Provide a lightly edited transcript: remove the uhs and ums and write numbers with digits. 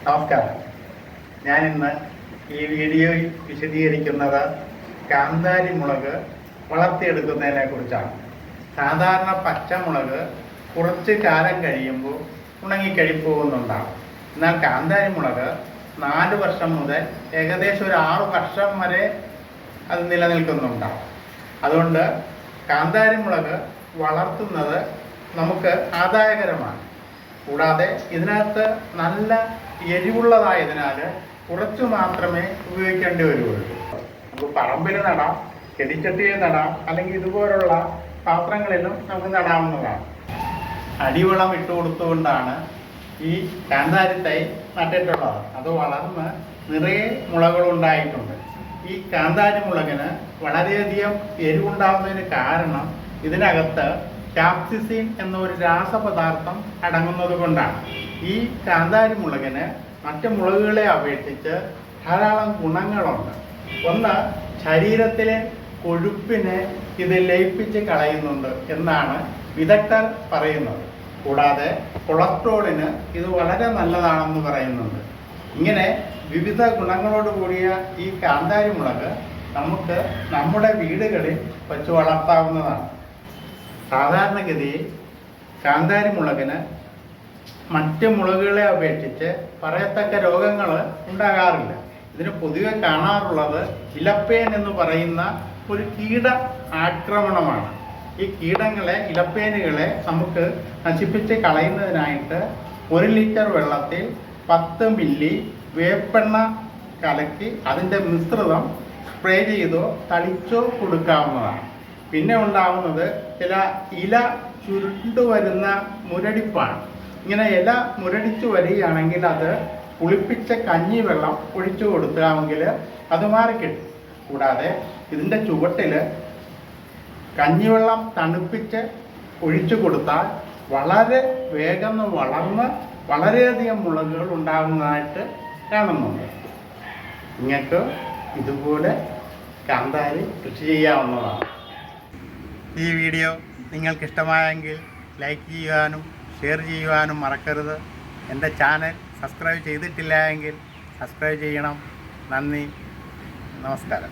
നമസ്കാരം. ഞാനിന്ന് ഈ വീഡിയോയിൽ വിശദീകരിക്കുന്നത് കാന്താരി മുളക് വളർത്തിയെടുക്കുന്നതിനെ കുറിച്ചാണ്. സാധാരണ പച്ചമുളക് കുറച്ച് കാലം കഴിയുമ്പോൾ ഉണങ്ങിക്കഴിപ്പോകുന്നുണ്ടാകും. എന്നാൽ കാന്താരി മുളക് 4 വർഷം മുതൽ ഏകദേശം ഒരു 6 വർഷം വരെ അത് നിലനിൽക്കുന്നുണ്ടാകും. അതുകൊണ്ട് കാന്താരി മുളക് വളർത്തുന്നത് നമുക്ക് ആദായകരമാണ്. കൂടാതെ ഇതിനകത്ത് നല്ല എരിവുള്ളതായതിനാൽ കുറച്ച് മാത്രമേ ഉപയോഗിക്കേണ്ടി വരുള്ളൂ. നമുക്ക് പറമ്പിൽ നടാം, ചെടിച്ചട്ടിയിൽ നടാം, അല്ലെങ്കിൽ ഇതുപോലുള്ള പാത്രങ്ങളിലും നമുക്ക് നടാവുന്നതാണ്. അടിവളം ഇട്ട് കൊടുത്തുകൊണ്ടാണ് ഈ കാന്താരി തൈ നട്ടിട്ടുള്ളത്. അത് വളർന്ന് നിറയെ മുളകളുണ്ടായിട്ടുണ്ട്. ഈ കാന്താരി മുളകിന് വളരെയധികം എരിവുണ്ടാകുന്നതിന് കാരണം ഇതിനകത്ത് ക്യാപ്സിസിൻ എന്നൊരു രാസപദാർത്ഥം അടങ്ങുന്നത് കൊണ്ടാണ്. ഈ കാന്താരി മുളകിന് മറ്റ് മുളകുകളെ അപേക്ഷിച്ച് ധാരാളം ഗുണങ്ങളുണ്ട്. ഒന്ന്, ശരീരത്തിലെ കൊഴുപ്പിനെ ഇത് ലയിപ്പിച്ച് കളയുന്നുണ്ട് എന്നാണ് വിദഗ്ധർ പറയുന്നത്. കൂടാതെ കൊളസ്ട്രോളിന് ഇത് വളരെ നല്ലതാണെന്ന് പറയുന്നുണ്ട്. ഇങ്ങനെ വിവിധ ഗുണങ്ങളോട് കൂടിയ ഈ കാന്താരി മുളക് നമുക്ക് നമ്മുടെ വീടുകളിൽ വച്ച് വളർത്താവുന്നതാണ്. സാധാരണഗതിയിൽ കാന്താരി മുളകിന് മറ്റ് മുളകുകളെ അപേക്ഷിച്ച് പറയത്തക്ക രോഗങ്ങൾ ഉണ്ടാകാറില്ല. ഇതിന് പൊതുവെ കാണാറുള്ളത് ഇലപ്പേൻ എന്ന് പറയുന്ന ഒരു കീട ആക്രമണമാണ്. ഈ കീടങ്ങളെ, ഇലപ്പേനുകളെ നമുക്ക് നശിപ്പിച്ച് കളയുന്നതിനായിട്ട് 1 ലിറ്റർ വെള്ളത്തിൽ 10 മില്ലി വേപ്പെണ്ണ കലക്കി അതിൻ്റെ മിശ്രിതം സ്പ്രേ ചെയ്തോ തളിച്ചോ കൊടുക്കാവുന്നതാണ്. പിന്നെ ഉണ്ടാവുന്നത് ചില ഇല ചുരുണ്ടുവരുന്ന മുരടിപ്പാണ്. ഇങ്ങനെ ഇല മുരടിച്ചു വരികയാണെങ്കിൽ അത് പുളിപ്പിച്ച കഞ്ഞിവെള്ളം ഒഴിച്ചു കൊടുക്കാമെങ്കിൽ അത് മാറിക്കിട്ടും. കൂടാതെ ഇതിൻ്റെ ചുവട്ടിൽ കഞ്ഞിവെള്ളം തണുപ്പിച്ച് ഒഴിച്ചു കൊടുത്താൽ വളരെ വേഗം വളർന്ന് വളരെയധികം മുളകുകൾ ഉണ്ടാകുന്നതായിട്ട് കാണുന്നുണ്ട്. നിങ്ങൾക്ക് ഇതുപോലെ കാന്താരി കൃഷി ചെയ്യാവുന്നതാണ്. ഈ വീഡിയോ നിങ്ങൾക്കിഷ്ടമായെങ്കിൽ ലൈക്ക് ചെയ്യുവാനും ഷെയർ ചെയ്യുവാനും മറക്കരുത്. എൻ്റെ ചാനൽ സബ്സ്ക്രൈബ് ചെയ്തിട്ടില്ല എങ്കിൽ സബ്സ്ക്രൈബ് ചെയ്യണം. നന്ദി, നമസ്കാരം.